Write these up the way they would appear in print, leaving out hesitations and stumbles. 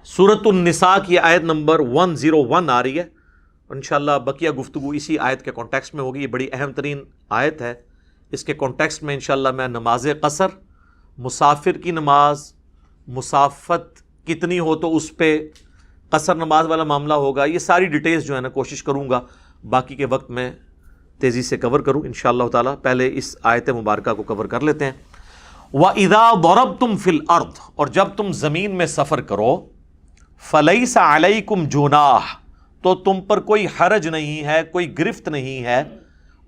سورۃ النساء کی آیت نمبر 101 آ رہی ہے، اور انشاءاللہ بقیہ گفتگو اسی آیت کے کانٹیکسٹ میں ہوگی۔ یہ بڑی اہم ترین آیت ہے، اس کے کانٹیکسٹ میں انشاءاللہ میں نماز قصر، مسافر کی نماز، مسافت کتنی ہو تو اس پہ قصر نماز والا معاملہ ہوگا، یہ ساری ڈیٹیلز جو ہے نا کوشش کروں گا باقی کے وقت میں تیزی سے کور کروں انشاءاللہ تعالیٰ۔ پہلے اس آیت مبارکہ کو کور کر لیتے ہیں۔ وَإِذَا ضَرَبْتُمْ فِي الْأَرْضِ، اور جب تم زمین میں سفر کرو، فَلَيْسَ عَلَيْكُمْ جُنَاحٌ، تو تم پر کوئی حرج نہیں ہے، کوئی گرفت نہیں ہے،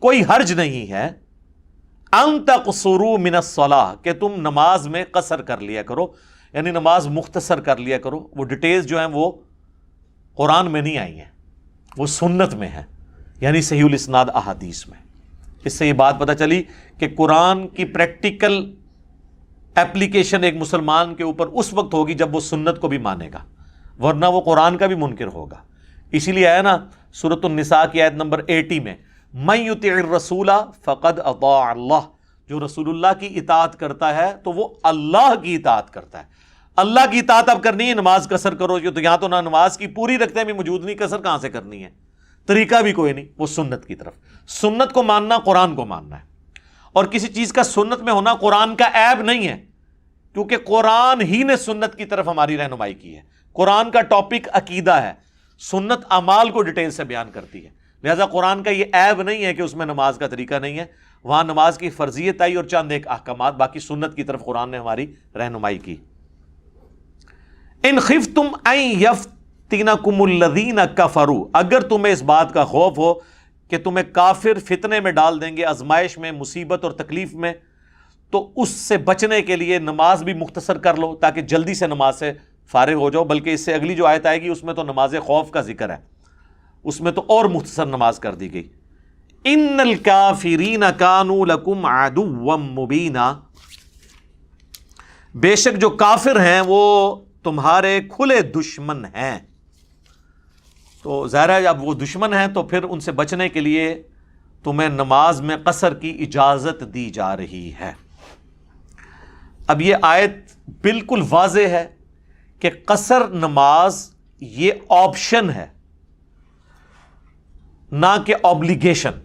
کوئی حرج نہیں ہے، أَن تَقْصُرُوا مِنَ الصَّلَاةِ، کہ تم نماز میں قصر کر لیا کرو، یعنی نماز مختصر کر لیا کرو۔ وہ ڈیٹیلز جو ہیں وہ قرآن میں نہیں آئی ہیں، وہ سنت میں ہیں، یعنی صحیح الاسناد احادیث میں۔ اس سے یہ بات پتہ چلی کہ قرآن کی پریکٹیکل اپلیکیشن ایک مسلمان کے اوپر اس وقت ہوگی جب وہ سنت کو بھی مانے گا، ورنہ وہ قرآن کا بھی منکر ہوگا۔ اسی لیے آیا نا سورۃ النساء کی آیت نمبر 80 میں، مَن یُطِعِ الرَّسُولَ فَقَدْ أَطَاعَ اللَّهَ، جو رسول اللہ کی اطاعت کرتا ہے تو وہ اللہ کی اطاعت کرتا ہے۔ اللہ کی اطاعت اب کرنی ہے، نماز قصر کرو، تو یہاں تو نہ نماز کی پوری رکھتے میں موجود نہیں، قصر کہاں سے کرنی ہے؟ طریقہ بھی کوئی نہیں، وہ سنت کی طرف۔ سنت کو ماننا قرآن کو ماننا ہے، اور کسی چیز کا سنت میں ہونا قرآن کا عیب نہیں ہے، کیونکہ قرآن ہی نے سنت کی طرف ہماری رہنمائی کی ہے۔ قرآن کا ٹاپک عقیدہ ہے، سنت اعمال کو ڈیٹیل سے بیان کرتی ہے، لہذا قرآن کا یہ عیب نہیں ہے کہ اس میں نماز کا طریقہ نہیں ہے۔ وہاں نماز کی فرضیت آئی اور چند ایک احکامات، باقی سنت کی طرف قرآن نے ہماری رہنمائی کی۔ ان خفتم ان یفتنکم الذین کفروا، اگر تمہیں اس بات کا خوف ہو کہ تمہیں کافر فتنے میں ڈال دیں گے، آزمائش میں، مصیبت اور تکلیف میں، تو اس سے بچنے کے لیے نماز بھی مختصر کر لو تاکہ جلدی سے نماز سے فارغ ہو جاؤ۔ بلکہ اس سے اگلی جو آیت آئے گی اس میں تو نماز خوف کا ذکر ہے، اس میں تو اور مختصر نماز کر دی گئی۔ ان الکافرین کانوا لکم عدوا مبینا، بے شک جو کافر ہیں وہ تمہارے کھلے دشمن ہیں۔ تو ظاہر ہے جب وہ دشمن ہیں تو پھر ان سے بچنے کے لیے تمہیں نماز میں قصر کی اجازت دی جا رہی ہے۔ اب یہ آیت بالکل واضح ہے کہ قصر نماز یہ آپشن ہے، نہ کہ obligation،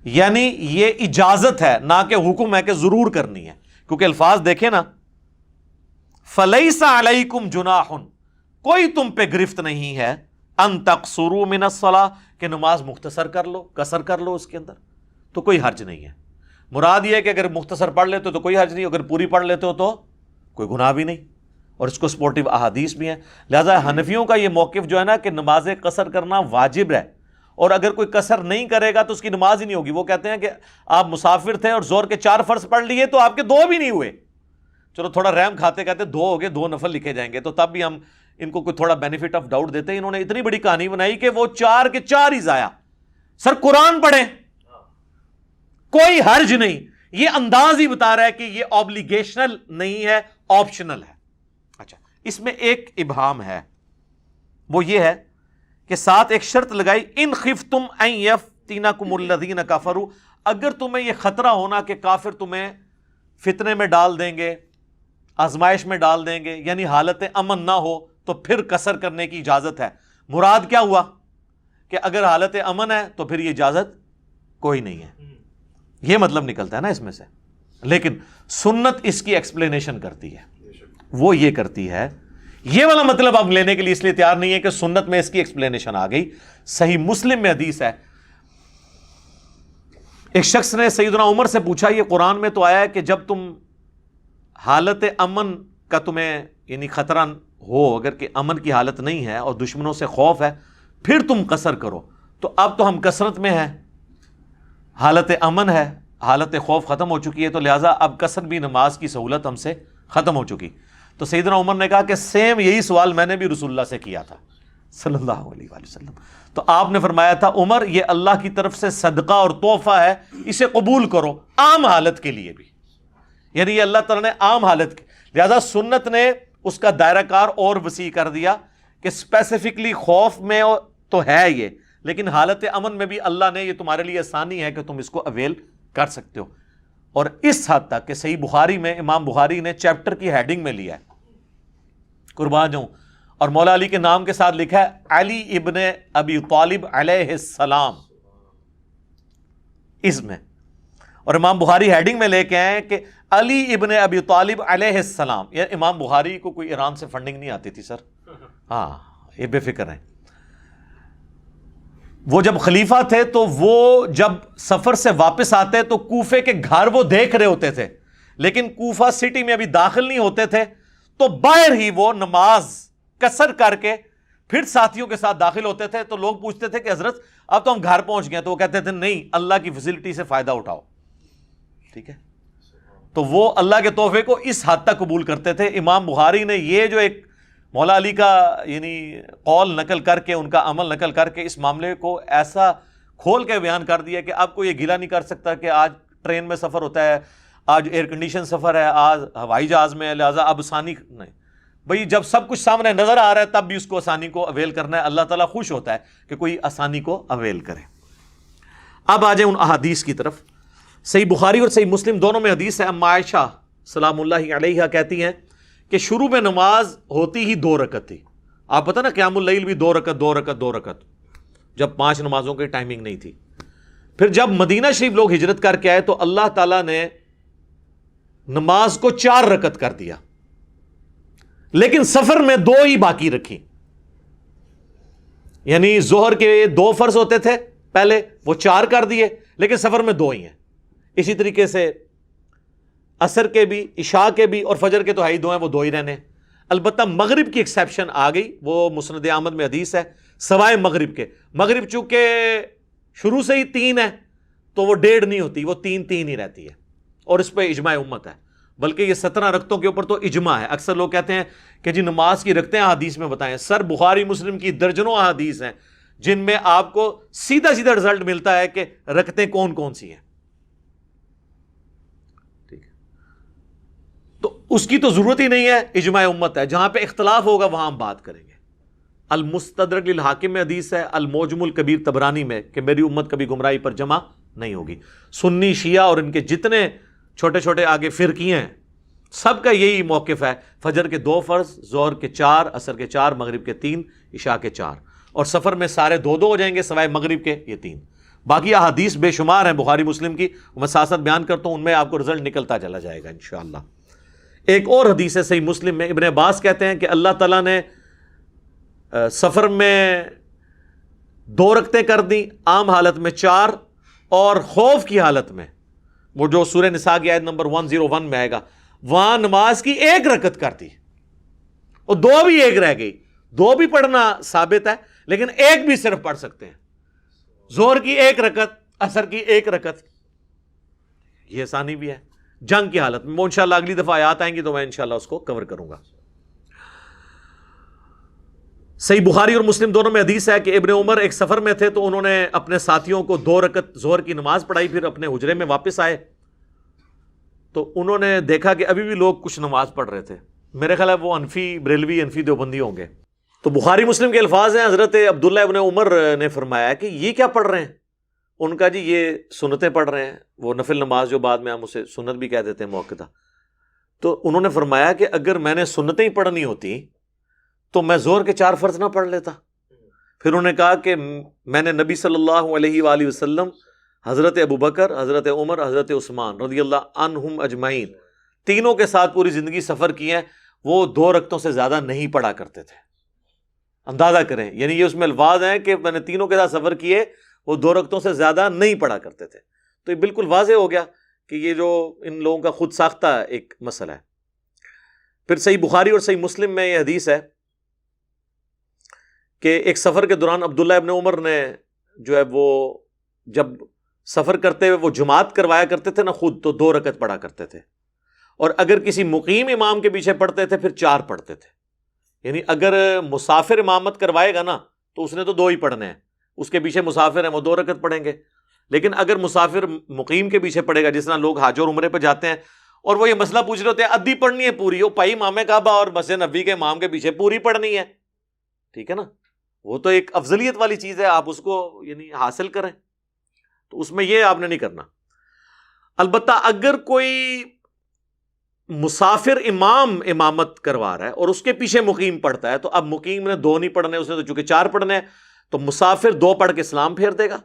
یعنی یہ اجازت ہے نہ کہ حکم ہے کہ ضرور کرنی ہے، کیونکہ الفاظ دیکھیں نا، فَلَيْسَ عَلَيْكُمْ جُنَاحٌ، کوئی تم پہ گرفت نہیں ہے، أَن تَقْصُرُوا مِنَ الصَّلَاةِ، کہ نماز مختصر کر لو، قصر کر لو اس کے اندر، تو کوئی حرج نہیں ہے۔ مراد یہ ہے کہ اگر مختصر پڑھ لیتے ہو تو کوئی حرج نہیں، اگر پوری پڑھ لیتے ہو تو کوئی گناہ بھی نہیں، اور اس کو سپورٹیو احادیث بھی ہیں۔ لہذا حنفیوں کا یہ موقف جو ہے نا کہ نماز قصر کرنا واجب ہے، اور اگر کوئی قصر نہیں کرے گا تو اس کی نماز ہی نہیں ہوگی۔ وہ کہتے ہیں کہ آپ مسافر تھے اور ظہر کے 4 فرض پڑھ لیے تو آپ کے 2 بھی نہیں ہوئے، چلو تھوڑا رحم کھاتے کہتے 2 ہو گئے، 2 نفل لکھے جائیں گے، تو تب بھی ہم ان کو کوئی تھوڑا بینیفٹ آف ڈاؤٹ دیتے ہیں۔ انہوں نے اتنی بڑی کہانی بنائی کہ وہ 4 کے 4 ہی ضائع۔ سر قرآن پڑھیں، کوئی حرج نہیں، یہ انداز ہی بتا رہا ہے کہ یہ اوبلیگیشنل نہیں ہے، آپشنل ہے۔ اچھا، اس میں ایک ابہام ہے، وہ یہ ہے کہ ساتھ ایک شرط لگائی، ان خفتم ان یفتنکم الذین کفروا، اگر تمہیں یہ خطرہ ہونا کہ کافر تمہیں فتنے میں ڈال دیں گے، آزمائش میں ڈال دیں گے، یعنی حالت امن نہ ہو تو پھر قصر کرنے کی اجازت ہے۔ مراد کیا ہوا کہ اگر حالت امن ہے تو پھر یہ اجازت کوئی نہیں ہے، یہ مطلب نکلتا ہے نا اس میں سے۔ لیکن سنت اس کی ایکسپلینیشن کرتی ہے، وہ یہ کرتی ہے، یہ والا مطلب اب لینے کے لیے اس لیے تیار نہیں ہے کہ سنت میں اس کی ایکسپلینیشن آ گئی۔ صحیح مسلم میں حدیث ہے، ایک شخص نے سیدنا عمر سے پوچھا، یہ قرآن میں تو آیا ہے کہ جب تم حالت امن کا تمہیں یعنی خطرہ ہو، اگر کہ امن کی حالت نہیں ہے اور دشمنوں سے خوف ہے، پھر تم قصر کرو، تو اب تو ہم کثرت میں ہیں، حالت امن ہے، حالت خوف ختم ہو چکی ہے، تو لہٰذا اب قصر بھی نماز کی سہولت ہم سے ختم ہو چکی۔ تو سیدنا عمر نے کہا کہ سیم یہی سوال میں نے بھی رسول اللہ سے کیا تھا صلی اللہ علیہ وآلہ وسلم، تو آپ نے فرمایا تھا عمر یہ اللہ کی طرف سے صدقہ اور تحفہ ہے، اسے قبول کرو عام حالت کے لیے بھی، یعنی یہ اللہ تعالیٰ نے عام حالت کی، لہذا سنت نے اس کا دائرہ کار اور وسیع کر دیا کہ اسپیسیفکلی خوف میں تو ہے یہ، لیکن حالت امن میں بھی اللہ نے یہ تمہارے لیے آسانی ہے کہ تم اس کو اویل کر سکتے ہو۔ اور اس حد تک کہ صحیح بخاری میں امام بخاری نے چیپٹر کی ہیڈنگ میں لیا ہے، قربان جاؤں، اور مولا علی کے نام کے ساتھ لکھا ہے علی ابن ابی طالب علیہ السلام اس میں. اور امام بخاری ہیڈنگ میں لے کے آئے کہ علی ابن ابی طالب علیہ السلام. یعنی امام بخاری کو کوئی ایران سے فنڈنگ نہیں آتی تھی سر, ہاں یہ بے فکر ہیں. وہ جب خلیفہ تھے تو وہ جب سفر سے واپس آتے تو کوفے کے گھر وہ دیکھ رہے ہوتے تھے, لیکن کوفہ سٹی میں ابھی داخل نہیں ہوتے تھے, تو باہر ہی وہ نماز قصر کر کے پھر ساتھیوں کے ساتھ داخل ہوتے تھے. تو لوگ پوچھتے تھے کہ حضرت اب تو ہم گھر پہنچ گئے, تو وہ کہتے تھے نہیں, اللہ کی فیسلٹی سے فائدہ اٹھاؤ. ٹھیک ہے, تو وہ اللہ کے تحفے کو اس حد تک قبول کرتے تھے. امام بخاری نے یہ جو ایک مولا علی کا یعنی قول نقل کر کے, ان کا عمل نقل کر کے, اس معاملے کو ایسا کھول کے بیان کر دیا کہ اب کوئی یہ گلہ نہیں کر سکتا کہ آج ٹرین میں سفر ہوتا ہے, آج ایئر کنڈیشن سفر ہے, آج ہوائی جہاز میں, لہٰذا اب آسانی نہیں. بھئی جب سب کچھ سامنے نظر آ رہا ہے تب بھی اس کو آسانی کو اویل کرنا ہے. اللہ تعالیٰ خوش ہوتا ہے کہ کوئی آسانی کو اویل کرے. اب آ جائیں ان احادیث کی طرف. صحیح بخاری اور صحیح مسلم دونوں میں حدیث ہے. اما عائشہ سلام اللہ علیہا کہتی ہیں کہ شروع میں نماز ہوتی ہی 2 رکعت تھی. آپ پتہ نا قیام اللیل بھی 2 رکعت 2 رکعت 2 رکعت, جب 5 نمازوں کی ٹائمنگ نہیں تھی. پھر جب مدینہ شریف لوگ ہجرت کر کے آئے تو اللہ تعالیٰ نے نماز کو 4 رکعت کر دیا, لیکن سفر میں 2 ہی باقی رکھی. یعنی ظہر کے 2 فرض ہوتے تھے پہلے, وہ 4 کر دیے, لیکن سفر میں 2 ہی ہیں. اسی طریقے سے عصر کے بھی, عشاء کے بھی, اور فجر کے تو ہی 2 ہیں, وہ 2 ہی رہنے. البتہ مغرب کی ایکسیپشن آ گئی, وہ مسند احمد میں حدیث ہے, سوائے مغرب کے. مغرب چونکہ شروع سے ہی 3 ہے تو وہ 1.5 نہیں ہوتی, وہ 3 ہی رہتی ہے, اور اس پہ اجماع امت ہے. بلکہ یہ 17 رکعتوں کے اوپر تو اجماع ہے. اکثر لوگ کہتے ہیں کہ جی نماز کی رکعتیں احادیث میں بتائیں. سر بخاری مسلم کی درجنوں احادیث ہیں جن میں آپ کو سیدھا رزلٹ ملتا ہے کہ رکعتیں کون کون سی ہیں. ٹھیک ہے, تو اس کی تو ضرورت ہی نہیں ہے, اجماع امت ہے. جہاں پہ اختلاف ہوگا وہاں ہم بات کریں گے. المستدرک للحاکم میں حدیث ہے, المعجم الکبیر طبرانی میں, کہ میری امت کبھی گمراہی پر جمع نہیں ہوگی. سنی شیعہ اور ان کے جتنے چھوٹے چھوٹے آگے فرقیاں ہیں, سب کا یہی موقف ہے. فجر کے 2 فرض, ظہر کے 4, عصر کے 4, مغرب کے 3, عشاء کے 4, اور سفر میں سارے 2 ہو جائیں گے سوائے مغرب کے, یہ 3. باقی احادیث بے شمار ہیں بخاری مسلم کی, میں ساتھ ساتھ بیان کرتا ہوں, ان میں آپ کو رزلٹ نکلتا چلا جائے گا انشاءاللہ. ایک اور حدیث ہے صحیح مسلم میں, ابن عباس کہتے ہیں کہ اللہ تعالیٰ نے سفر میں 2 رکعتیں کر دیں, عام حالت میں 4, اور خوف کی حالت میں, وہ جو سورہ نساء کی آیت نمبر 101 میں آئے گا, وہاں نماز کی 1 رکعت کر دی, اور 2 بھی 1 رہ گئی. 2 بھی پڑھنا ثابت ہے, لیکن 1 بھی صرف پڑھ سکتے ہیں. ظہر کی 1 رکعت, عصر کی 1 رکعت, یہ آسانی بھی ہے جنگ کی حالت میں. وہ انشاءاللہ اگلی دفعہ آیات آئیں گی تو میں انشاءاللہ اس کو کور کروں گا. صحیح بخاری اور مسلم دونوں میں حدیث ہے کہ ابن عمر ایک سفر میں تھے تو انہوں نے اپنے ساتھیوں کو 2 رکعت ظہر کی نماز پڑھائی, پھر اپنے حجرے میں واپس آئے تو انہوں نے دیکھا کہ ابھی بھی لوگ کچھ نماز پڑھ رہے تھے. میرے خیال ہے وہ انفی بریلوی, انفی دیوبندی ہوں گے. تو بخاری مسلم کے الفاظ ہیں, حضرت عبداللہ ابن عمر نے فرمایا کہ یہ کیا پڑھ رہے ہیں؟ ان کا جی یہ سنتیں پڑھ رہے ہیں, وہ نفل نماز جو بعد میں ہم اسے سنت بھی کہہ دیتے ہیں موقع. تو انہوں نے فرمایا کہ اگر میں نے سنتیں ہی پڑھنی ہوتی تو میں ظہر کے 4 فرض نہ پڑھ لیتا. پھر انہوں نے کہا کہ میں نے نبی صلی اللہ علیہ وآلہ وسلم, حضرت ابوبکر, حضرت عمر, حضرت عثمان رضی اللہ عنہم اجمعین, تینوں کے ساتھ پوری زندگی سفر کی ہے, وہ 2 رکعتوں سے زیادہ نہیں پڑھا کرتے تھے. اندازہ کریں, یعنی یہ اس میں الفاظ ہیں کہ میں نے تینوں کے ساتھ سفر کیے, وہ 2 رکعتوں سے زیادہ نہیں پڑھا کرتے تھے. تو یہ بالکل واضح ہو گیا کہ یہ جو ان لوگوں کا خود ساختہ ایک مسئلہ ہے. پھر صحیح بخاری اور صحیح مسلم میں یہ حدیث ہے کہ ایک سفر کے دوران عبداللہ ابن عمر نے جو ہے وہ جب سفر کرتے ہوئے وہ جماعت کروایا کرتے تھے نا خود, تو 2 رکعت پڑھا کرتے تھے, اور اگر کسی مقیم امام کے پیچھے پڑھتے تھے پھر 4 پڑھتے تھے. یعنی اگر مسافر امامت کروائے گا نا تو اس نے تو 2 ہی پڑھنے ہیں, اس کے پیچھے مسافر ہیں وہ 2 رکعت پڑھیں گے. لیکن اگر مسافر مقیم کے پیچھے پڑھے گا, جس طرح لوگ حج اور عمرے پہ جاتے ہیں اور وہ یہ مسئلہ پوچھ رہے ہوتے ہیں ادھی پڑھنی ہے پوری, وہ پائی امام کعبہ اور مسجد نبوی کے امام کے پیچھے پوری پڑھنی ہے, ٹھیک ہے نا, وہ تو ایک افضلیت والی چیز ہے, آپ اس کو یعنی حاصل کریں, تو اس میں یہ آپ نے نہیں کرنا. البتہ اگر کوئی مسافر امام امامت کروا رہا ہے اور اس کے پیچھے مقیم پڑھتا ہے، تو اب مقیم نے 2 نہیں پڑھنے، اس نے تو چونکہ 4 پڑھنے ہیں، تو مسافر 2 پڑھ کے سلام پھیر دے گا،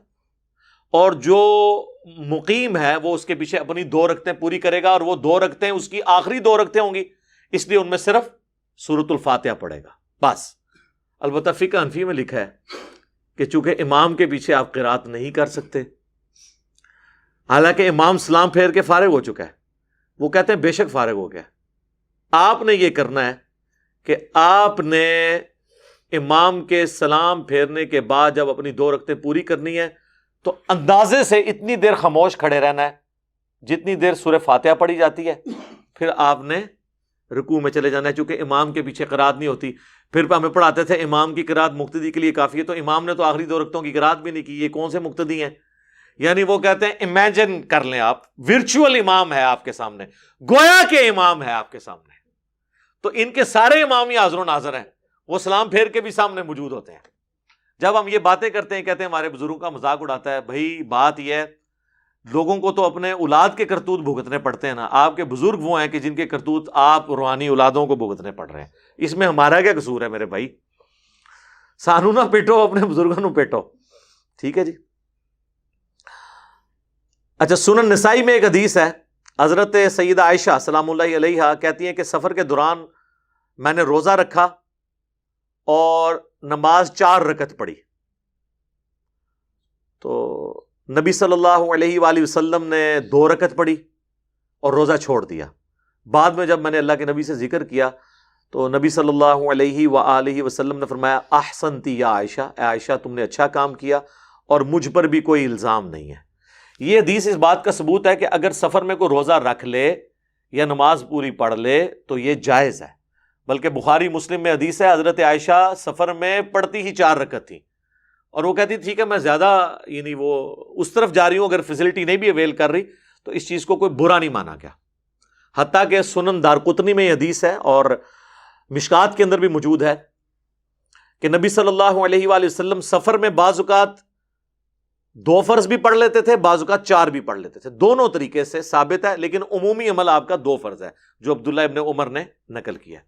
اور جو مقیم ہے وہ اس کے پیچھے اپنی 2 رکعتیں پوری کرے گا، اور وہ 2 رکعتیں اس کی آخری 2 رکعتیں ہوں گی، اس لیے ان میں صرف سورۃ الفاتحہ پڑھے گا بس۔ البتہ فقہ حنفی میں لکھا ہے کہ چونکہ امام کے پیچھے آپ قرات نہیں کر سکتے، حالانکہ امام سلام پھیر کے فارغ ہو چکا ہے، وہ کہتے ہیں بے شک فارغ ہو گیا، آپ نے یہ کرنا ہے کہ آپ نے امام کے سلام پھیرنے کے بعد جب اپنی 2 رکعتیں پوری کرنی ہے تو اندازے سے اتنی دیر خاموش کھڑے رہنا ہے جتنی دیر سورہ فاتحہ پڑھی جاتی ہے، پھر آپ نے رکوع میں چلے جانا ہے، چونکہ امام کے پیچھے قرات نہیں ہوتی۔ پھر ہمیں پڑھاتے تھے امام کی قرات مقتدی کے لیے کافی ہے، تو امام نے تو آخری 2 رکعتوں کی قرات بھی نہیں کی، یہ کون سے مقتدی ہیں؟ یعنی وہ کہتے ہیں امیجن کر لیں آپ، ورچوئل امام ہے آپ کے سامنے، گویا کہ امام ہے آپ کے سامنے، تو ان کے سارے امام ہی حاضر و ناظر ہیں، وہ سلام پھیر کے بھی سامنے موجود ہوتے ہیں۔ جب ہم یہ باتیں کرتے ہیں، کہتے ہیں ہمارے بزرگوں کا مذاق اڑاتا ہے، بھائی بات یہ ہے لوگوں کو تو اپنے اولاد کے کرتوت بھگتنے پڑتے ہیں نا، آپ کے بزرگ وہ ہیں کہ جن کے کرتوت آپ روحانی اولادوں کو بھگتنے پڑ رہے ہیں، اس میں ہمارا کیا قصور ہے میرے بھائی؟ سانو نہ پیٹو، اپنے بزرگوں نو پیٹو، ٹھیک ہے جی۔ اچھا، سنن نسائی میں ایک حدیث ہے، حضرت سیدہ عائشہ سلام اللہ علیہا کہتی ہیں کہ سفر کے دوران میں نے روزہ رکھا اور نماز 4 رکعت پڑھی، تو نبی صلی اللہ علیہ وآلہ وسلم نے 2 رکعت پڑھی اور روزہ چھوڑ دیا۔ بعد میں جب میں نے اللہ کے نبی سے ذکر کیا تو نبی صلی اللہ علیہ وآلہ وسلم نے فرمایا احسنتی یا عائشہ، اے عائشہ تم نے اچھا کام کیا اور مجھ پر بھی کوئی الزام نہیں ہے۔ یہ حدیث اس بات کا ثبوت ہے کہ اگر سفر میں کوئی روزہ رکھ لے یا نماز پوری پڑھ لے تو یہ جائز ہے، بلکہ بخاری مسلم میں حدیث ہے حضرت عائشہ سفر میں پڑھتی ہی 4 رکعت تھی، اور وہ کہتی ٹھیک ہے میں زیادہ یعنی وہ اس طرف جا رہی ہوں، اگر فیسلٹی نہیں بھی اویل کر رہی تو اس چیز کو کوئی برا نہیں مانا گیا۔ حتیٰ کہ سنن دارقطنی میں یہ حدیث ہے اور مشکات کے اندر بھی موجود ہے کہ نبی صلی اللہ علیہ وآلہ وسلم سفر میں بعض اوقات 2 فرض بھی پڑھ لیتے تھے، بعض اوقات 4 بھی پڑھ لیتے تھے، دونوں طریقے سے ثابت ہے، لیکن عمومی عمل آپ کا 2 فرض ہے جو عبداللہ ابن عمر نے نقل کیا۔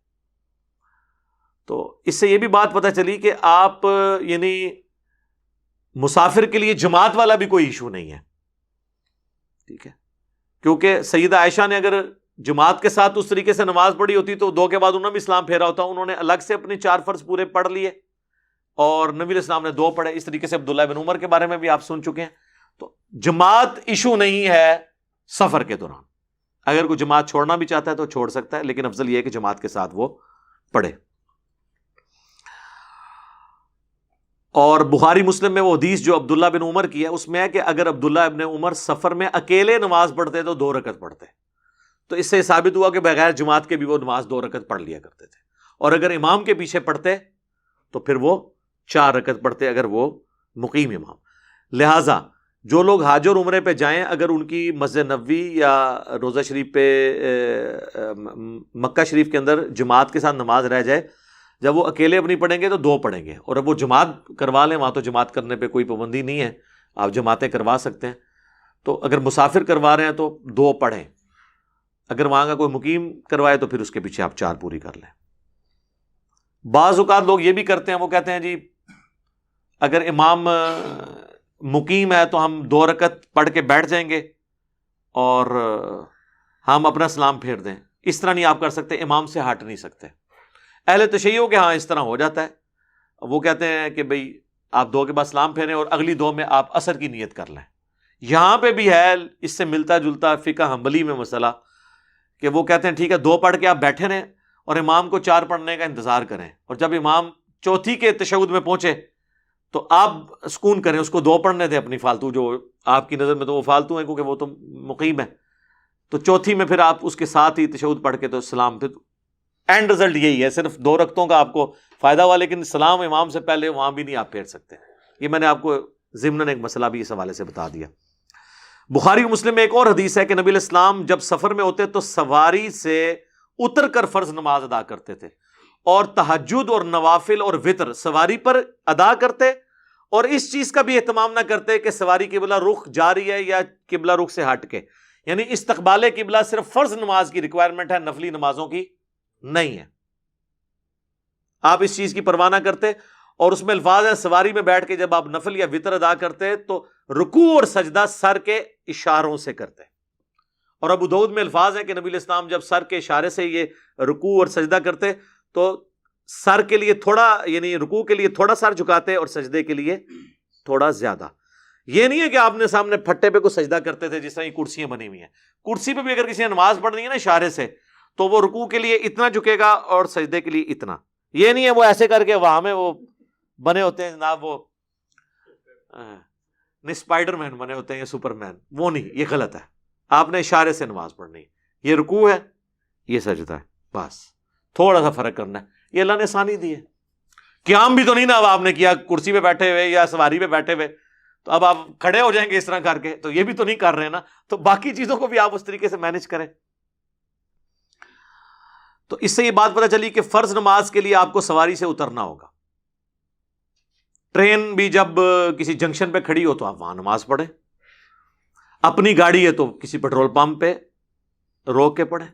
تو اس سے یہ بھی بات پتہ چلی کہ آپ یعنی مسافر کے لیے جماعت والا بھی کوئی ایشو نہیں ہے، ٹھیک ہے، کیونکہ سیدہ عائشہ نے اگر جماعت کے ساتھ اس طریقے سے نماز پڑھی ہوتی تو 2 کے بعد انہوں نے بھی اسلام پھیرا ہوتا، انہوں نے الگ سے اپنے 4 فرض پورے پڑھ لیے اور نبی علیہ السلام نے 2 پڑھے۔ اس طریقے سے عبداللہ بن عمر کے بارے میں بھی آپ سن چکے ہیں۔ تو جماعت ایشو نہیں ہے سفر کے دوران، اگر کوئی جماعت چھوڑنا بھی چاہتا ہے تو چھوڑ سکتا ہے، لیکن افضل یہ ہے کہ جماعت کے ساتھ وہ پڑھے۔ اور بخاری مسلم میں وہ حدیث جو عبداللہ بن عمر کی ہے اس میں ہے کہ اگر عبداللہ ابن عمر سفر میں اکیلے نماز پڑھتے تو 2 رکعت پڑھتے، تو اس سے ثابت ہوا کہ بغیر جماعت کے بھی وہ نماز 2 رکعت پڑھ لیا کرتے تھے، اور اگر امام کے پیچھے پڑھتے تو پھر وہ 4 رکعت پڑھتے اگر وہ مقیم امام۔ لہٰذا جو لوگ حج اور عمرے پہ جائیں، اگر ان کی مسجد نبوی یا روضہ شریف پہ مکہ شریف کے اندر جماعت کے ساتھ نماز رہ جائے، جب وہ اکیلے اپنی پڑھیں گے تو 2 پڑھیں گے، اور اب وہ جماعت کروا لیں، وہاں تو جماعت کرنے پہ کوئی پابندی نہیں ہے، آپ جماعتیں کروا سکتے ہیں، تو اگر مسافر کروا رہے ہیں تو 2 پڑھیں، اگر وہاں کا کوئی مقیم کروائے تو پھر اس کے پیچھے آپ 4 پوری کر لیں۔ بعض اوقات لوگ یہ بھی کرتے ہیں، وہ کہتے ہیں جی اگر امام مقیم ہے تو ہم 2 رکعت پڑھ کے بیٹھ جائیں گے اور ہم اپنا سلام پھیر دیں۔ اس طرح نہیں آپ کر سکتے، امام سے ہٹ نہیں سکتے۔ اہل تشیع کے ہاں اس طرح ہو جاتا ہے، وہ کہتے ہیں کہ بھئی آپ 2 کے بعد سلام پھیریں اور اگلی 2 میں آپ عصر کی نیت کر لیں۔ یہاں پہ بھی ہے اس سے ملتا جلتا فقہ حنبلی میں مسئلہ کہ وہ کہتے ہیں ٹھیک ہے 2 پڑھ کے آپ بیٹھے رہیں اور امام کو 4 پڑھنے کا انتظار کریں، اور جب امام چوتھی کے تشہد میں پہنچے تو آپ سکون کریں، اس کو 2 پڑھنے دیں اپنی فالتو، جو آپ کی نظر میں تو وہ فالتو ہیں کیونکہ وہ تو مقیم ہے، تو چوتھی میں پھر آپ اس کے ساتھ ہی تشہد پڑھ کے تو سلام، پھر اینڈ رزلٹ یہی ہے، صرف 2 رکعتوں کا آپ کو فائدہ ہوا، لیکن سلام امام سے پہلے وہاں بھی نہیں آپ پھیر سکتے۔ یہ میں نے آپ کو ضمناً ایک مسئلہ بھی اس حوالے سے بتا دیا۔ بخاری و مسلم میں ایک اور حدیث ہے کہ نبی علیہ السلام جب سفر میں ہوتے تو سواری سے اتر کر فرض نماز ادا کرتے تھے، اور تہجد اور نوافل اور وطر سواری پر ادا کرتے، اور اس چیز کا بھی اہتمام نہ کرتے کہ سواری قبلہ رخ جا رہی ہے یا قبلہ رخ سے ہٹ کے، یعنی استقبال قبلہ صرف فرض نماز کی ریکوائرمنٹ ہے، نفلی نمازوں کی نہیں ہے. آپ اس چیز کی پرواہ نہ کرتے. اور اس میں الفاظ ہیں سواری میں بیٹھ کے جب آپ نفل یا وتر ادا کرتے تو رکوع اور سجدہ سر کے اشاروں سے کرتے. اور ابو داؤد میں الفاظ ہیں کہ نبی علیہ السلام جب سر کے اشارے سے یہ رکوع اور سجدہ کرتے تو سر کے لیے تھوڑا، یعنی رکوع کے لیے تھوڑا سر جھکاتے اور سجدے کے لیے تھوڑا زیادہ. یہ نہیں ہے کہ آپ نے سامنے پھٹے پہ کوئی سجدہ کرتے تھے جس طرح یہ کرسیاں بنی ہوئی ہیں. کرسی پہ بھی اگر کسی نے نماز پڑھنی ہے نا اشارے سے تو وہ رکوع کے لیے اتنا جھکے گا اور سجدے کے لیے اتنا. یہ نہیں ہے وہ ایسے کر کے وہاں میں وہ بنے ہوتے ہیں جناب، وہ اسپائڈر مین بنے ہوتے ہیں یا سپر مین، وہ نہیں، یہ غلط ہے. آپ نے اشارے سے نماز پڑھنی. یہ رکوع ہے، یہ سجدہ ہے، بس تھوڑا سا فرق کرنا ہے. یہ اللہ نے آسانی دی ہے. قیام بھی تو نہیں نا اب آپ نے کیا کرسی پہ بیٹھے ہوئے یا سواری پہ بیٹھے ہوئے تو اب آپ کھڑے ہو جائیں گے اس طرح کر کے، تو یہ بھی تو نہیں کر رہے نا. تو باقی چیزوں کو بھی آپ اس طریقے سے مینج کریں. تو اس سے یہ بات پتہ چلی کہ فرض نماز کے لیے آپ کو سواری سے اترنا ہوگا. ٹرین بھی جب کسی جنکشن پہ کھڑی ہو تو آپ وہاں نماز پڑھیں. اپنی گاڑی ہے تو کسی پیٹرول پمپ پہ روک کے پڑھیں.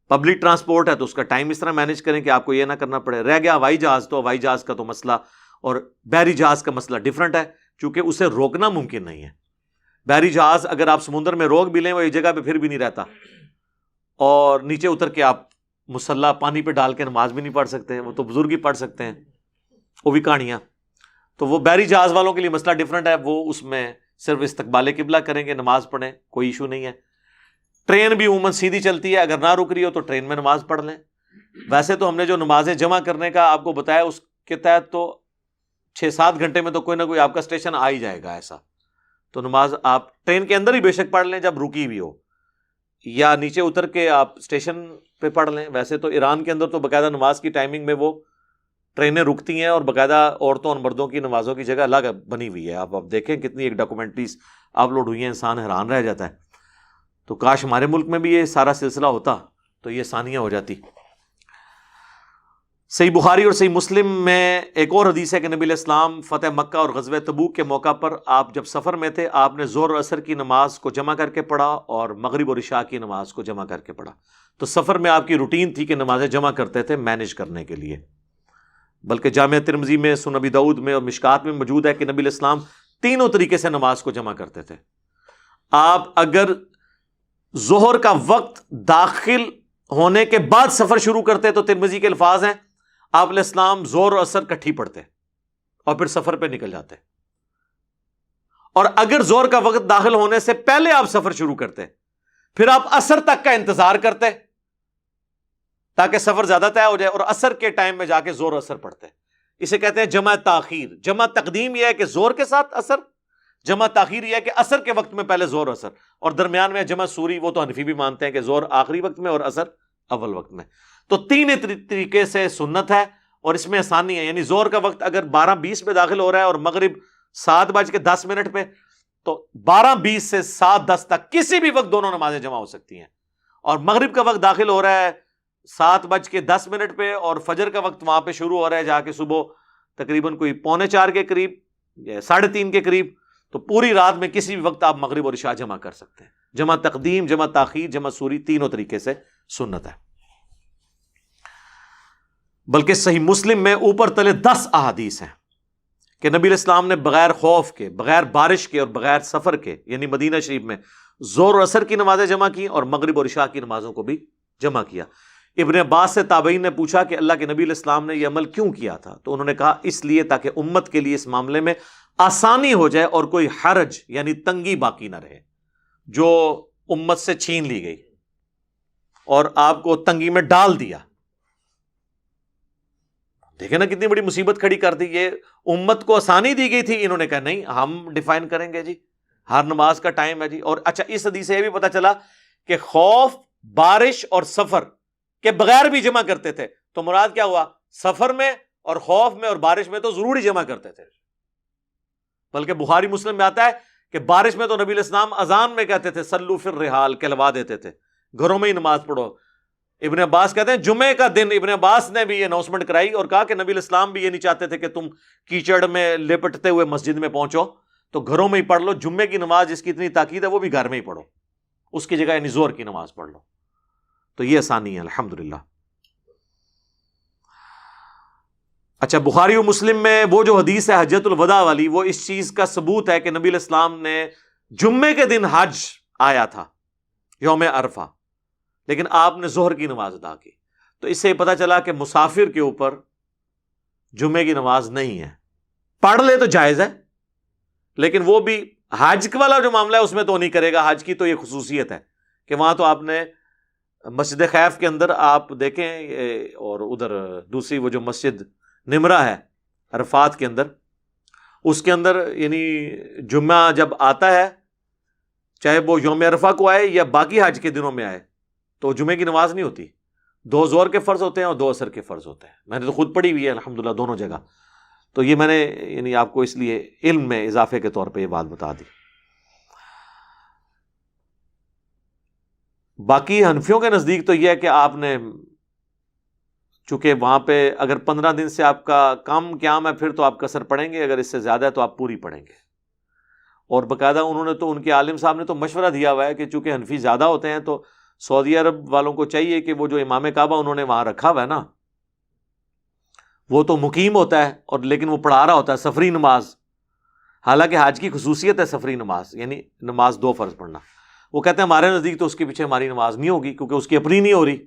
پبلک ٹرانسپورٹ ہے تو اس کا ٹائم اس طرح مینج کریں کہ آپ کو یہ نہ کرنا پڑے. رہ گیا ہوائی جہاز، تو ہوائی جہاز کا تو مسئلہ اور بحری جہاز کا مسئلہ ڈیفرنٹ ہے، چونکہ اسے روکنا ممکن نہیں ہے. بحری جہاز اگر آپ سمندر میں روک بھی لیں وہ ایک جگہ پہ پھر بھی نہیں رہتا، اور نیچے اتر کے آپ مسلح پانی پہ ڈال کے نماز بھی نہیں پڑھ سکتے. وہ تو بزرگ ہی پڑھ سکتے ہیں، وہ بھی کہانیاں. تو وہ بحری جہاز والوں کے لیے مسئلہ ڈیفرنٹ ہے، وہ اس میں صرف استقبال قبلہ کریں گے، نماز پڑھیں، کوئی ایشو نہیں ہے. ٹرین بھی عموماً سیدھی چلتی ہے، اگر نہ رک رہی ہو تو ٹرین میں نماز پڑھ لیں. ویسے تو ہم نے جو نمازیں جمع کرنے کا آپ کو بتایا اس کے تحت تو 6-7 گھنٹے میں تو کوئی نہ کوئی آپ کا اسٹیشن آ ہی جائے گا. ایسا تو نماز آپ ٹرین کے اندر ہی بے شک پڑھ لیں جب رکی ہوئی ہو، یا نیچے اتر کے آپ اسٹیشن پہ پڑھ لیں. ویسے تو ایران کے اندر تو باقاعدہ نماز کی ٹائمنگ میں وہ ٹرینیں رکتی ہیں اور باقاعدہ عورتوں اور مردوں کی نمازوں کی جگہ الگ بنی ہوئی ہے. آپ دیکھیں کتنی ایک ڈاکومنٹریز اپلوڈ ہوئی ہیں، انسان حیران رہ جاتا ہے. تو کاش ہمارے ملک میں بھی یہ سارا سلسلہ ہوتا تو یہ آسانیاں ہو جاتی. صحیح بخاری اور صحیح مسلم میں ایک اور حدیث ہے کہ نبی علیہ السلام فتح مکہ اور غزوہ تبوک کے موقع پر آپ جب سفر میں تھے آپ نے ظہر اور عصر کی نماز کو جمع کر کے پڑھا اور مغرب اور عشاء کی نماز کو جمع کر کے پڑھا. تو سفر میں آپ کی روٹین تھی کہ نمازیں جمع کرتے تھے مینج کرنے کے لیے. بلکہ جامع ترمذی میں، سنن ابی داؤد میں اور مشکات میں موجود ہے کہ نبی علیہ السلام تینوں طریقے سے نماز کو جمع کرتے تھے. آپ اگر ظہر کا وقت داخل ہونے کے بعد سفر شروع کرتے تو ترمذی کے الفاظ ہیں آپ علیہ السلام ظہر اور عصر کٹھی پڑھتے اور پھر سفر پہ نکل جاتے. اور اگر ظہر کا وقت داخل ہونے سے پہلے آپ سفر شروع کرتے پھر آپ عصر تک کا انتظار کرتے تاکہ سفر زیادہ طے ہو جائے اور عصر کے ٹائم میں جا کے ظہر عصر پڑھتے. اسے کہتے ہیں جمع تاخیر. جمع تقدیم یہ ہے کہ ظہر کے ساتھ عصر، جمع تاخیر یہ ہے کہ عصر کے وقت میں پہلے ظہر عصر، اور درمیان میں جمع سوری. وہ تو حنفی بھی مانتے ہیں کہ ظہر آخری وقت میں اور عصر اول وقت میں. تو تین طریقے سے سنت ہے اور اس میں آسانی ہے. یعنی ظہر کا وقت اگر 12:20 پہ داخل ہو رہا ہے اور مغرب 7:10 پہ، تو 12:20 سے 7:10 تک کسی بھی وقت دونوں نمازیں جمع ہو سکتی ہیں. اور مغرب کا وقت داخل ہو رہا ہے 7:10 پہ اور فجر کا وقت وہاں پہ شروع ہو رہا ہے جا کے صبح تقریباً کوئی 3:45 کے قریب یا 3:30 کے قریب. تو پوری رات میں کسی بھی وقت آپ مغرب اور عشاء جمع کر سکتے ہیں. جمع تقدیم، جمع تاخیر، جمع سوری تینوں طریقے سے سنت ہے. بلکہ صحیح مسلم میں اوپر تلے 10 احادیث ہیں کہ نبی علیہ السلام نے بغیر خوف کے، بغیر بارش کے اور بغیر سفر کے، یعنی مدینہ شریف میں ظہر اور عصر کی نمازیں جمع کی اور مغرب اور عشاء کی نمازوں کو بھی جمع کیا. ابن عباس سے تابعین نے پوچھا کہ اللہ کے نبی علیہ السلام نے یہ عمل کیوں کیا تھا؟ تو انہوں نے کہا اس لیے تاکہ امت کے لیے اس معاملے میں آسانی ہو جائے اور کوئی حرج یعنی تنگی باقی نہ رہے جو امت سے چھین لی گئی اور آپ کو تنگی میں ڈال دیا. دیکھیں نا کتنی بڑی مصیبت کھڑی کر دی. یہ امت کو آسانی دی گئی تھی، انہوں نے کہا نہیں ہم ڈیفائن کریں گے جی، ہر نماز کا ٹائم ہے جی. اور اچھا اس حدیث سے یہ بھی پتا چلا کہ خوف، بارش اور سفر کے بغیر بھی جمع کرتے تھے. تو مراد کیا ہوا؟ سفر میں اور خوف میں اور بارش میں تو ضروری جمع کرتے تھے. بلکہ بخاری مسلم میں آتا ہے کہ بارش میں تو نبی علیہ السلام اذان میں کہتے تھے سلو فی الرحال، کہلوا دیتے تھے گھروں میں ہی نماز پڑھو. ابن عباس کہتے ہیں جمعے کا دن ابن عباس نے بھی یہ اناؤنسمنٹ کرائی اور کہا کہ نبی علیہ السلام بھی یہ نہیں چاہتے تھے کہ تم کیچڑ میں لپٹتے ہوئے مسجد میں پہنچو، تو گھروں میں ہی پڑھ لو. جمعے کی نماز جس کی اتنی تاکید ہے وہ بھی گھر میں ہی پڑھو. اس کی جگہ یعنی ظہر کی نماز پڑھ لو. تو یہ آسانی ہے الحمدللہ. اچھا بخاری و مسلم میں وہ جو حدیث ہے حجۃ الوداع والی، وہ اس چیز کا ثبوت ہے کہ نبی علیہ السلام نے جمعے کے دن حج آیا تھا یوم عرفہ، لیکن آپ نے ظہر کی نماز ادا کی. تو اس سے پتہ چلا کہ مسافر کے اوپر جمعے کی نماز نہیں ہے. پڑھ لے تو جائز ہے، لیکن وہ بھی حج والا جو معاملہ ہے اس میں تو نہیں کرے گا. حج کی تو یہ خصوصیت ہے کہ وہاں تو آپ نے مسجد خیف کے اندر آپ دیکھیں، اور ادھر دوسری وہ جو مسجد نمرہ ہے عرفات کے اندر، اس کے اندر یعنی جمعہ جب آتا ہے، چاہے وہ یوم عرفہ کو آئے یا باقی حج کے دنوں میں آئے، تو جمعے کی نماز نہیں ہوتی. 2 ظہر کے فرض ہوتے ہیں اور 2 عصر کے فرض ہوتے ہیں. میں نے تو خود پڑھی ہوئی ہے الحمدللہ دونوں جگہ. تو یہ میں نے یعنی آپ کو اس لیے علم میں اضافے کے طور پہ یہ بات بتا دی. باقی حنفیوں کے نزدیک تو یہ ہے کہ آپ نے چونکہ وہاں پہ اگر 15 دن سے آپ کا کم قیام ہے پھر تو آپ قصر پڑھیں گے، اگر اس سے زیادہ ہے تو آپ پوری پڑھیں گے. اور باقاعدہ انہوں نے تو، ان کے عالم صاحب نے تو مشورہ دیا ہوا ہے کہ چونکہ حنفی زیادہ ہوتے ہیں تو سعودی عرب والوں کو چاہیے کہ وہ جو امام کعبہ انہوں نے وہاں رکھا ہوا ہے نا، وہ تو مقیم ہوتا ہے اور لیکن وہ پڑھا رہا ہوتا ہے سفری نماز. حالانکہ حج کی خصوصیت ہے سفری نماز، یعنی نماز 2 فرض پڑھنا. وہ کہتے ہیں ہمارے نزدیک تو اس کے پیچھے ہماری نماز نہیں ہوگی کیونکہ اس کی اپنی نہیں ہو رہی.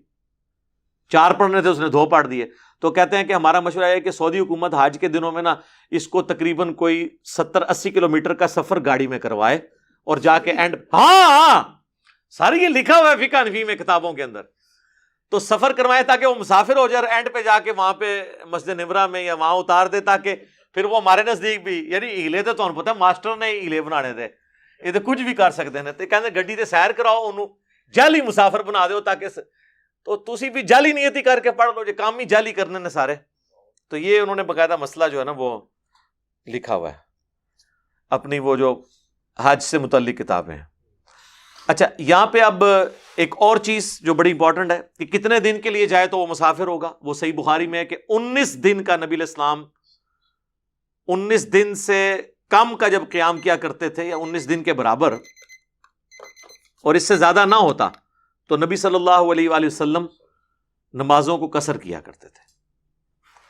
4 پڑھنے تھے اس نے 2 پڑھ دیے. تو کہتے ہیں کہ ہمارا مشورہ ہے کہ سعودی حکومت حج کے دنوں میں نا اس کو تقریباً کوئی 70-80 کلومیٹر کا سفر گاڑی میں کروائے اور جا کے اینڈ، ہاں ساری یہ لکھا ہوا ہے فقہ حنفی میں کتابوں کے اندر، تو سفر کروائے تاکہ وہ مسافر ہو جائے اور اینڈ پہ جا کے وہاں پہ مسجد نمرہ میں یا وہاں اتار دے، تاکہ پھر وہ ہمارے نزدیک بھی یعنی ہیلے تو تمہیں پتہ ماسٹر نے ہیلے بنانے تھے، یہ تو کچھ بھی کر سکتے ہیں. تو کہتے گڈی تے سیر کراؤ، انہوں جعلی مسافر بنا دو تاکہ تو تسی بھی جعلی نیتی کر کے پڑھ لو، جو کام ہی جعلی کرنے نے سارے. تو یہ انہوں نے باقاعدہ مسئلہ جو ہے نا وہ لکھا ہوا ہے اپنی وہ جو حج سے متعلق کتابیں ہیں. اچھا یہاں پہ اب ایک اور چیز جو بڑی امپورٹنٹ ہے کہ کتنے دن کے لیے جائے تو وہ مسافر ہوگا. وہ صحیح بخاری میں ہے کہ 19 دن کا نبی علیہ السلام 19 دن سے کم کا جب قیام کیا کرتے تھے یا 19 دن کے برابر اور اس سے زیادہ نہ ہوتا تو نبی صلی اللہ علیہ وآلہ وسلم نمازوں کو قصر کیا کرتے تھے.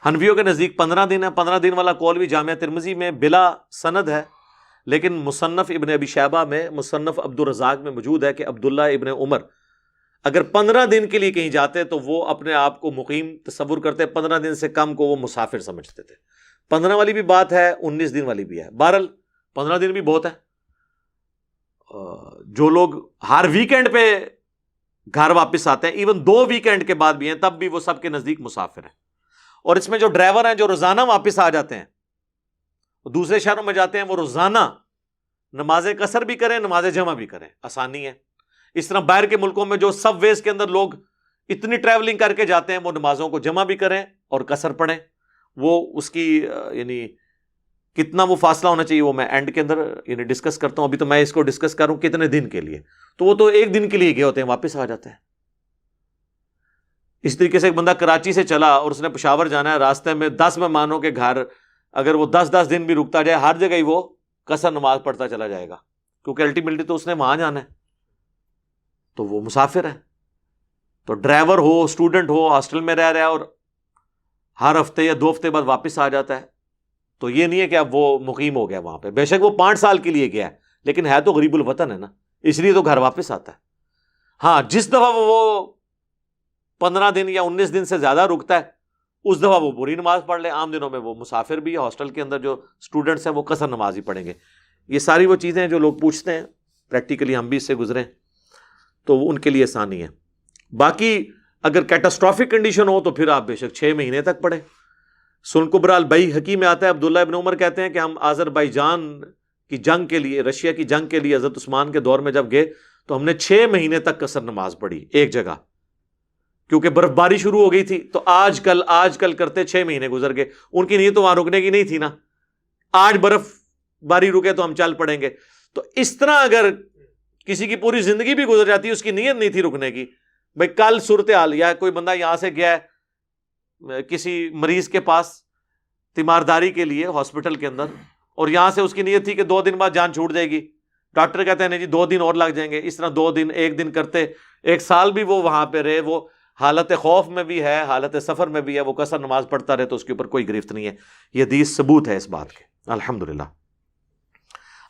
حنفیوں کے نزدیک 15 دن ہے. 15 دن والا قول بھی جامعہ ترمذی میں بلا سند ہے، لیکن مصنف ابن ابی شیبہ میں، مصنف عبد الرزاق میں موجود ہے کہ عبداللہ ابن عمر اگر 15 دن کے لیے کہیں جاتے تو وہ اپنے آپ کو مقیم تصور کرتے، 15 دن سے کم کو وہ مسافر سمجھتے تھے. 15 والی بھی بات ہے، 19 دن والی بھی ہے. بہرحال 15 دن بھی بہت ہے. جو لوگ ہر ویکینڈ پہ گھر واپس آتے ہیں، ایون 2 ویکینڈ کے بعد بھی ہیں، تب بھی وہ سب کے نزدیک مسافر ہیں. اور اس میں جو ڈرائیور ہیں جو روزانہ واپس آ جاتے ہیں، دوسرے شہروں میں جاتے ہیں، وہ روزانہ نماز قصر بھی کریں، نماز جمع بھی کریں، آسانی ہے. اس طرح باہر کے ملکوں میں جو سب ویز کے اندر لوگ اتنی ٹریولنگ کر کے جاتے ہیں، وہ نمازوں کو جمع بھی کریں اور قصر پڑھیں. وہ اس کی یعنی کتنا وہ فاصلہ ہونا چاہیے وہ میں اینڈ کے اندر یعنی ڈسکس کرتا ہوں. ابھی تو میں اس کو ڈسکس کروں کتنے دن کے لیے، تو وہ تو 1 دن کے لیے گئے ہوتے ہیں، واپس آ جاتے ہیں. اس طریقے سے ایک بندہ کراچی سے چلا اور اس نے پشاور جانا ہے، راستے میں 10 مہمانوں کے گھر اگر وہ 10 دن بھی رکتا جائے، ہر جگہ ہی وہ قصر نماز پڑھتا چلا جائے گا، کیونکہ الٹیمیٹلی تو اس نے وہاں جانا ہے، تو وہ مسافر ہے. تو ڈرائیور ہو، اسٹوڈنٹ ہو، ہاسٹل میں رہ رہا ہے اور ہر ہفتے یا 2 ہفتے بعد واپس آ جاتا ہے، تو یہ نہیں ہے کہ اب وہ مقیم ہو گیا وہاں پہ. بے شک وہ 5 سال کے لیے گیا ہے، لیکن ہے تو غریب الوطن ہے نا، اس لیے تو گھر واپس آتا ہے. ہاں جس دفعہ وہ 15 دن یا 19 دن سے زیادہ رکتا ہے اس دفعہ وہ پوری نماز پڑھ لے. عام دنوں میں وہ مسافر بھی، ہاسٹل کے اندر جو اسٹوڈنٹس ہیں وہ قصر نماز ہی پڑھیں گے. یہ ساری وہ چیزیں جو لوگ پوچھتے ہیں، پریکٹیکلی ہم بھی اس سے گزرے تو ان کے لیے آسانی ہے. باقی اگر کیٹاسٹرافک کنڈیشن ہو تو پھر آپ بے شک 6 مہینے تک پڑھیں. سن کبرا البیہقی میں آتا ہے، عبداللہ ابن عمر کہتے ہیں کہ ہم آذربائیجان کی جنگ کے لیے، رشیا کی جنگ کے لیے حضرت عثمان کے دور میں جب گئے تو ہم نے 6 مہینے تک قصر نماز پڑھی ایک جگہ، کیونکہ برف باری شروع ہو گئی تھی. تو آج کل کرتے 6 مہینے گزر گئے. ان کی نیت تو وہاں رکنے کی نہیں تھی نا، آج برف باری رکے تو ہم چل پڑیں گے. تو اس طرح اگر کسی کی پوری زندگی بھی گزر جاتی ہے، اس کی نیت نہیں تھی رکنے کی، بھائی کل صورتحال یا کوئی بندہ یہاں سے گیا ہے کسی مریض کے پاس تیمارداری کے لیے ہاسپٹل کے اندر، اور یہاں سے اس کی نیت تھی کہ 2 دن بعد جان چھوٹ جائے گی، ڈاکٹر کہتے ہیں نہیں جی 2 دن اور لگ جائیں گے، اس طرح 2 دن 1 دن کرتے 1 سال بھی وہ وہاں پہ رہے، وہ حالت خوف میں بھی ہے، حالت سفر میں بھی ہے، وہ قصر نماز پڑھتا رہے تو اس کے اوپر کوئی گرفت نہیں ہے. یہ حدیث ثبوت ہے اس بات کے الحمدللہ.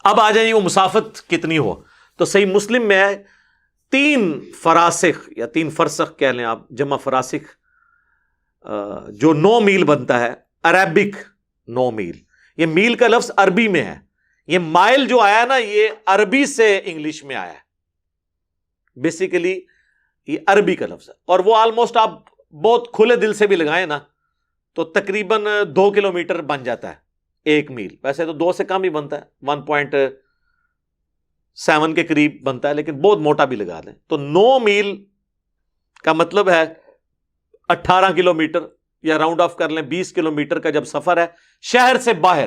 اب آ جائیں وہ مسافت کتنی ہو، تو صحیح مسلم میں 3 فراسخ یا 3 فرسخ کہہ لیں آپ، جمع فراسخ، جو 9 میل بنتا ہے، عربک 9 میل. یہ میل کا لفظ عربی میں ہے، یہ مائل جو آیا نا یہ عربی سے انگلش میں آیا ہے، بیسیکلی یہ عربی کا لفظ ہے. اور وہ آلموسٹ آپ بہت کھلے دل سے بھی لگائیں نا تو تقریباً 2 کلومیٹر بن جاتا ہے 1 میل. ویسے تو 2 سے کم ہی بنتا ہے، 1.7 کے قریب بنتا ہے، لیکن بہت موٹا بھی لگا دیں تو 9 میل کا مطلب ہے 18 کلومیٹر، یا راؤنڈ آف کر لیں 20 کلومیٹر کا جب سفر ہے شہر سے باہر،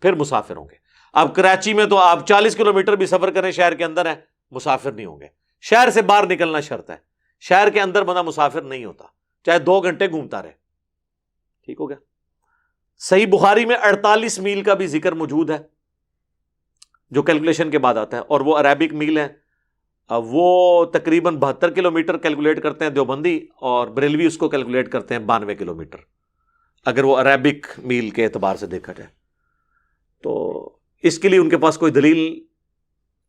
پھر مسافر ہوں گے. اب کراچی میں تو آپ 40 کلومیٹر بھی سفر کریں شہر کے اندر ہے، مسافر نہیں ہوں گے. شہر سے باہر نکلنا شرط ہے، شہر کے اندر بندہ مسافر نہیں ہوتا، چاہے 2 گھنٹے گھومتا رہے. ٹھیک ہو گیا. صحیح بخاری میں 48 میل کا بھی ذکر موجود ہے جو کیلکولیشن کے بعد آتا ہے، اور وہ عربک میل ہے. وہ تقریباً 72 کلومیٹر کیلکولیٹ کرتے ہیں دیوبندی، اور بریلوی اس کو کیلکولیٹ کرتے ہیں 92 کلومیٹر اگر وہ عربک میل کے اعتبار سے دیکھا جائے. تو اس کے لیے ان کے پاس کوئی دلیل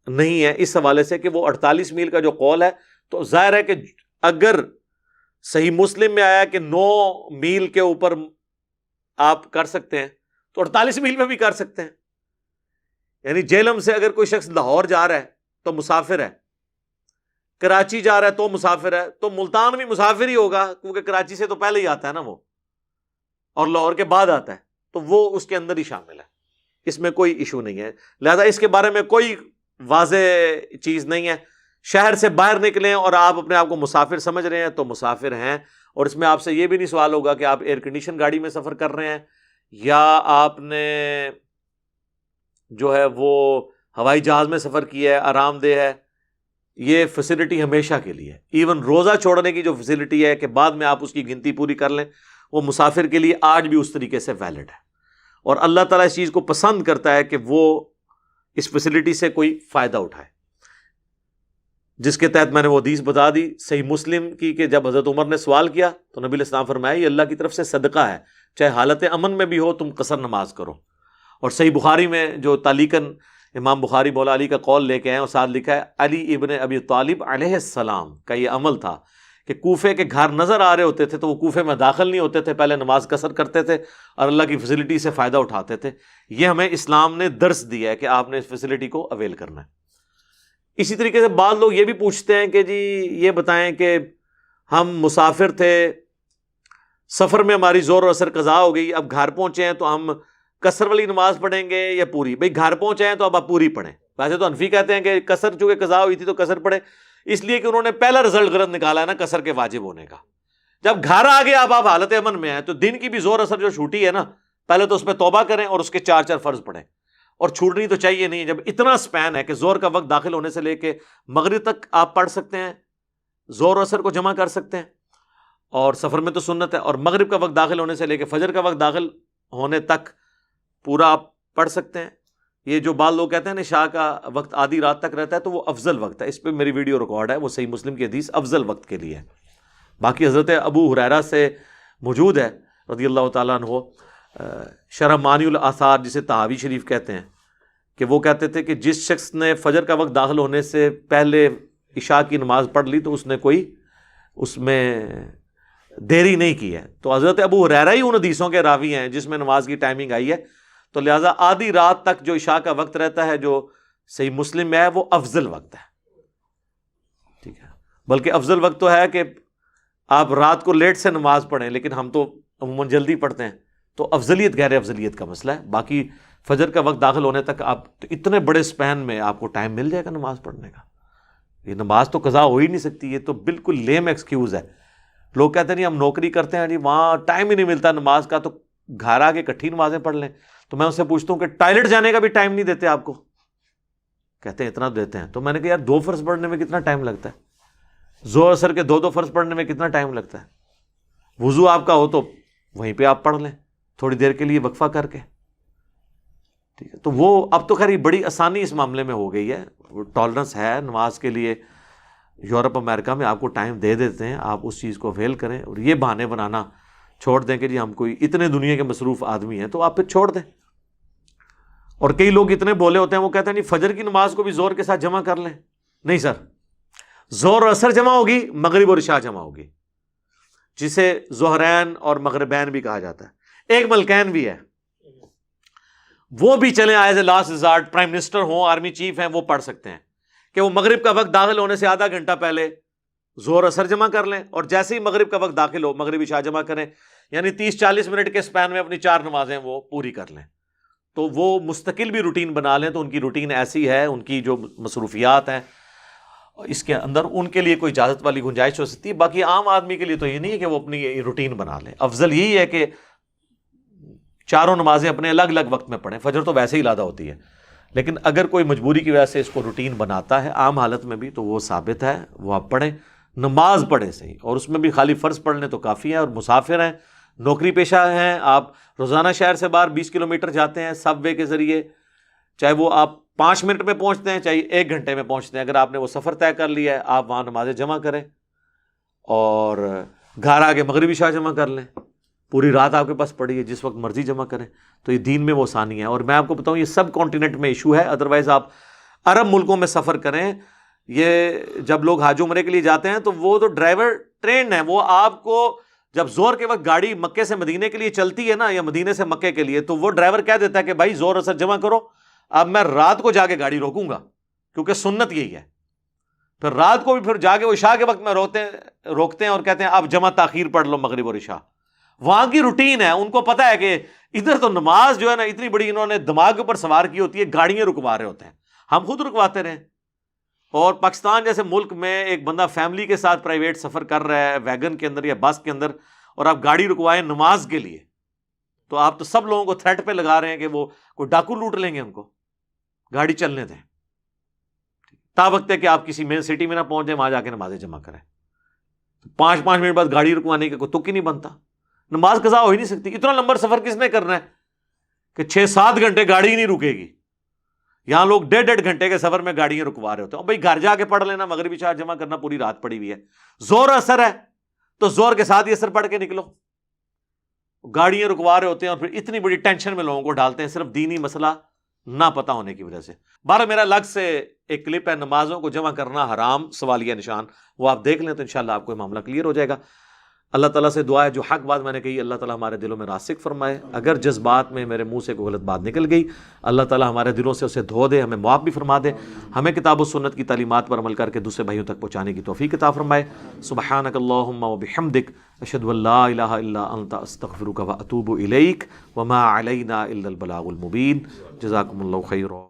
نہیں ہے اس حوالے سے کہ وہ 48 میل کا جو قول ہے، تو ظاہر ہے کہ اگر صحیح مسلم میں آیا کہ 9 میل کے اوپر آپ کر سکتے ہیں تو 48 میل میں بھی کر سکتے ہیں. یعنی جہلم سے اگر کوئی شخص لاہور جا رہا ہے تو مسافر ہے، کراچی جا رہا ہے تو مسافر ہے، تو ملتان بھی مسافر ہی ہوگا کیونکہ کراچی سے تو پہلے ہی آتا ہے نا وہ، اور لاہور کے بعد آتا ہے، تو وہ اس کے اندر ہی شامل ہے. اس میں کوئی ایشو نہیں ہے. لہذا اس کے بارے میں کوئی واضح چیز نہیں ہے. شہر سے باہر نکلیں اور آپ اپنے آپ کو مسافر سمجھ رہے ہیں تو مسافر ہیں. اور اس میں آپ سے یہ بھی نہیں سوال ہوگا کہ آپ ایئر کنڈیشن گاڑی میں سفر کر رہے ہیں یا آپ نے جو ہے وہ ہوائی جہاز میں سفر کیا ہے، آرام دہ ہے. یہ فیسلٹی ہمیشہ کے لیے ہے. ایون روزہ چھوڑنے کی جو فیسلٹی ہے کہ بعد میں آپ اس کی گنتی پوری کر لیں، وہ مسافر کے لیے آج بھی اس طریقے سے ویلڈ ہے. اور اللہ تعالیٰ اس چیز کو پسند کرتا ہے کہ وہ اس فیسلٹی سے کوئی فائدہ اٹھائے، جس کے تحت میں نے وہ حدیث بتا دی صحیح مسلم کی کہ جب حضرت عمر نے سوال کیا تو نبی علیہ السلام فرمایا یہ اللہ کی طرف سے صدقہ ہے، چاہے حالت امن میں بھی ہو تم قصر نماز کرو. اور صحیح بخاری میں جو تعلیقاً امام بخاری مولا علی کا قول لے کے ہیں اور ساتھ لکھا ہے علی ابن ابی طالب علیہ السلام کا یہ عمل تھا کہ کوفے کے گھر نظر آ رہے ہوتے تھے تو وہ کوفے میں داخل نہیں ہوتے تھے، پہلے نماز قصر کرتے تھے اور اللہ کی فیسلٹی سے فائدہ اٹھاتے تھے. یہ ہمیں اسلام نے درس دیا ہے کہ آپ نے اس فیسلٹی کو اویل کرنا ہے. اسی طریقے سے بعض لوگ یہ بھی پوچھتے ہیں کہ جی یہ بتائیں کہ ہم مسافر تھے، سفر میں ہماری زور و اثر قضا ہو گئی، اب گھر پہنچے ہیں تو ہم قصر والی نماز پڑھیں گے یا پوری؟ بھئی گھر پہنچے ہیں تو اب آپ پوری پڑھیں. ویسے تو حنفی کہتے ہیں کہ قصر چونکہ قضا ہوئی تھی تو قصر پڑھیں، اس لیے کہ انہوں نے پہلا رزلٹ غلط نکالا ہے نا قصر کے واجب ہونے کا. جب گھر آ گئے اب آپ حالت امن میں ہیں تو دن کی بھی زور اثر جو چھوٹی ہے نا، پہلے تو اس پہ توبہ کریں اور اس کے 4 فرض پڑھیں. اور چھوٹنی تو چاہیے نہیں. جب اتنا سپین ہے کہ زور کا وقت داخل ہونے سے لے کے مغرب تک آپ پڑھ سکتے ہیں، زور و اثر کو جمع کر سکتے ہیں، اور سفر میں تو سنت ہے، اور مغرب کا وقت داخل ہونے سے لے کے فجر کا وقت داخل ہونے تک پورا آپ پڑھ سکتے ہیں. یہ جو بعض لوگ کہتے ہیں نا شاہ کا وقت آدھی رات تک رہتا ہے تو وہ افضل وقت ہے. اس پہ میری ویڈیو ریکارڈ ہے، وہ صحیح مسلم کی حدیث افضل وقت کے لیے ہے. باقی حضرت ابو ہریرہ سے موجود ہے رضی اللہ تعالیٰ عنہ، شرح معانی الاثار جسے طحاوی شریف کہتے ہیں، کہ وہ کہتے تھے کہ جس شخص نے فجر کا وقت داخل ہونے سے پہلے عشاء کی نماز پڑھ لی تو اس نے کوئی اس میں دیری نہیں کی ہے. تو حضرت ابو ہریرہ ہی ان حدیثوں کے راوی ہیں جس میں نماز کی ٹائمنگ آئی ہے. تو لہٰذا آدھی رات تک جو عشاء کا وقت رہتا ہے جو صحیح مسلم میں ہے وہ افضل وقت ہے. ٹھیک ہے، بلکہ افضل وقت تو ہے کہ آپ رات کو لیٹ سے نماز پڑھیں، لیکن ہم تو عموماً جلدی پڑھتے ہیں، تو افضلیت غیر افضلیت کا مسئلہ ہے. باقی فجر کا وقت داخل ہونے تک آپ تو اتنے بڑے سپین میں آپ کو ٹائم مل جائے گا نماز پڑھنے کا. یہ نماز تو قضا ہو ہی نہیں سکتی. یہ تو بالکل لیم ایکسکیوز ہے. لوگ کہتے ہیں نہیں ہم نوکری کرتے ہیں جی وہاں ٹائم ہی نہیں ملتا نماز کا، تو گھر آ کے اکٹھی نمازیں پڑھ لیں. تو میں ان سے پوچھتا ہوں کہ ٹائلٹ جانے کا بھی ٹائم نہیں دیتے آپ کو؟ کہتے ہیں اتنا دیتے ہیں. تو میں نے کہا یار 2 فرض پڑھنے میں کتنا ٹائم لگتا ہے؟ زور اثر کے 2 فرض پڑھنے میں کتنا ٹائم لگتا ہے؟ وضو آپ کا ہو تو وہیں پہ آپ پڑھ لیں تھوڑی دیر کے لیے وقفہ کر کے. ٹھیک ہے، تو وہ اب تو خیر یہ بڑی آسانی اس معاملے میں ہو گئی ہے، وہ ٹالرنس ہے نماز کے لیے، یورپ امریکہ میں آپ کو ٹائم دے دیتے ہیں، آپ اس چیز کو اویل کریں اور یہ بہانے بنانا چھوڑ دیں کہ جی ہم کوئی اتنے دنیا کے مصروف آدمی ہیں، تو آپ پھر چھوڑ دیں۔ اور کئی لوگ اتنے بولے ہوتے ہیں، وہ کہتے ہیں نہیں فجر کی نماز کو بھی زور کے ساتھ جمع کر لیں، نہیں سر، زور اور اثر جمع ہوگی، مغرب اور عشاء جمع ہوگی، جسے ظہرین اور مغربین بھی کہا جاتا ہے۔ ایک ملکین بھی ہے، وہ بھی چلیں as a last resort, prime minister ہوں، آرمی چیف ہیں، وہ پڑھ سکتے ہیں کہ وہ مغرب کا وقت داخل ہونے سے آدھا گھنٹہ پہلے زور اثر جمع کر لیں، اور جیسے ہی مغرب کا وقت داخل ہو مغرب عشاء جمع کریں، یعنی 30-40 منٹ کے سپین میں اپنی 4 نمازیں وہ پوری کر لیں۔ تو وہ مستقل بھی روٹین بنا لیں، تو ان کی روٹین ایسی ہے، ان کی جو مصروفیات ہیں اس کے اندر ان کے لیے کوئی اجازت والی گنجائش ہو سکتی ہے۔ باقی عام آدمی کے لیے تو یہ نہیں ہے کہ وہ اپنی روٹین بنا لیں، افضل یہی ہے کہ چاروں نمازیں اپنے الگ الگ وقت میں پڑھیں، فجر تو ویسے ہی علیحدہ ہوتی ہے، لیکن اگر کوئی مجبوری کی وجہ سے اس کو روٹین بناتا ہے عام حالت میں بھی، تو وہ ثابت ہے، وہ آپ پڑھیں، نماز پڑھیں صحیح، اور اس میں بھی خالی فرض پڑھ لیں تو کافی ہے۔ اور مسافر ہیں، نوکری پیشہ ہیں، آپ روزانہ شہر سے باہر 20 کلومیٹر جاتے ہیں سب وے کے ذریعے، چاہے وہ آپ 5 منٹ میں پہنچتے ہیں چاہے 1 گھنٹے میں پہنچتے ہیں، اگر آپ نے وہ سفر طے کر لیا ہے آپ وہاں نمازیں جمع کریں اور گھر آ کے مغربی عشاء جمع کر لیں، پوری رات آپ کے پاس پڑی ہے، جس وقت مرضی جمع کریں، تو یہ دین میں وہ آسانی ہے۔ اور میں آپ کو بتاؤں یہ سب کانٹیننٹ میں ایشو ہے، ادروائز آپ عرب ملکوں میں سفر کریں، یہ جب لوگ حج عمرے کے لیے جاتے ہیں تو وہ تو ڈرائیور ٹرینڈ ہیں، وہ آپ کو جب زور کے وقت گاڑی مکے سے مدینے کے لیے چلتی ہے نا، یا مدینے سے مکے کے لیے، تو وہ ڈرائیور کہہ دیتا ہے کہ بھائی زور اثر جمع کرو، اب میں رات کو جا کے گاڑی روکوں گا، کیونکہ سنت یہی ہے۔ پھر رات کو بھی پھر جا کے وہ عشاء کے وقت میں روکتے ہیں اور کہتے ہیں اب جمع تاخیر پڑھ لو مغرب اور عشاء۔ وہاں کی روٹین ہے، ان کو پتا ہے کہ ادھر تو نماز جو ہے نا اتنی بڑی انہوں نے دماغ کے اوپر سوار کی ہوتی ہے، گاڑیاں رکوا رہے ہوتے ہیں، ہم خود رکواتے رہے۔ اور پاکستان جیسے ملک میں ایک بندہ فیملی کے ساتھ پرائیویٹ سفر کر رہا ہے ویگن کے اندر یا بس کے اندر، اور آپ گاڑی رکوائیں نماز کے لیے، تو آپ تو سب لوگوں کو تھریٹ پہ لگا رہے ہیں کہ وہ کوئی ڈاکو لوٹ لیں گے، ان کو گاڑی چلنے دیں، تا وقت ہے کہ آپ کسی مین سٹی میں نہ پہنچ جائیں، وہاں جا کے نمازیں جمع کریں۔ 5 منٹ بعد گاڑی رکوانے کا کوئی تک ہی نہیں بنتا، نماز قضا ہو ہی نہیں سکتی۔ اتنا لمبا سفر کس نے کرنا ہے کہ 6-7 گھنٹے گاڑی ہی نہیں رکے گی؟ یہاں لوگ 1.5 گھنٹے کے سفر میں گاڑیاں رکوا رہے ہوتے ہیں۔ بھائی گھر جا کے پڑھ لینا، مغرب عشاء جمع کرنا، پوری رات پڑی ہوئی ہے، زور اثر ہے تو زور کے ساتھ ہی اثر پڑھ کے نکلو۔ گاڑیاں رکوا رہے ہوتے ہیں اور پھر اتنی بڑی ٹینشن میں لوگوں کو ڈالتے ہیں، صرف دینی مسئلہ نہ پتہ ہونے کی وجہ سے۔ بارہ میرا الگ سے ایک کلپ ہے، نمازوں کو جمع کرنا حرام سوالیہ نشان، وہ آپ دیکھ لیں تو انشاءاللہ آپ کو یہ معاملہ کلیئر ہو جائے گا۔ اللہ تعالیٰ سے دعا ہے جو حق بات میں نے کہی اللہ تعالیٰ ہمارے دلوں میں راسخ فرمائے، اگر جذبات میں میرے منہ سے کوئی غلط بات نکل گئی اللہ تعالیٰ ہمارے دلوں سے اسے دھو دے، ہمیں معاف بھی فرما دے، ہمیں کتاب و سنت کی تعلیمات پر عمل کر کے دوسرے بھائیوں تک پہنچانے کی توفیق عطا فرمائے۔ سبحانک اللہم و بحمدک، اشہد ان لا الہ الا انت، استغفرک و اتوب الیک، وما علینا الا البلاغ المبین۔ جزاکم اللہ خیرا۔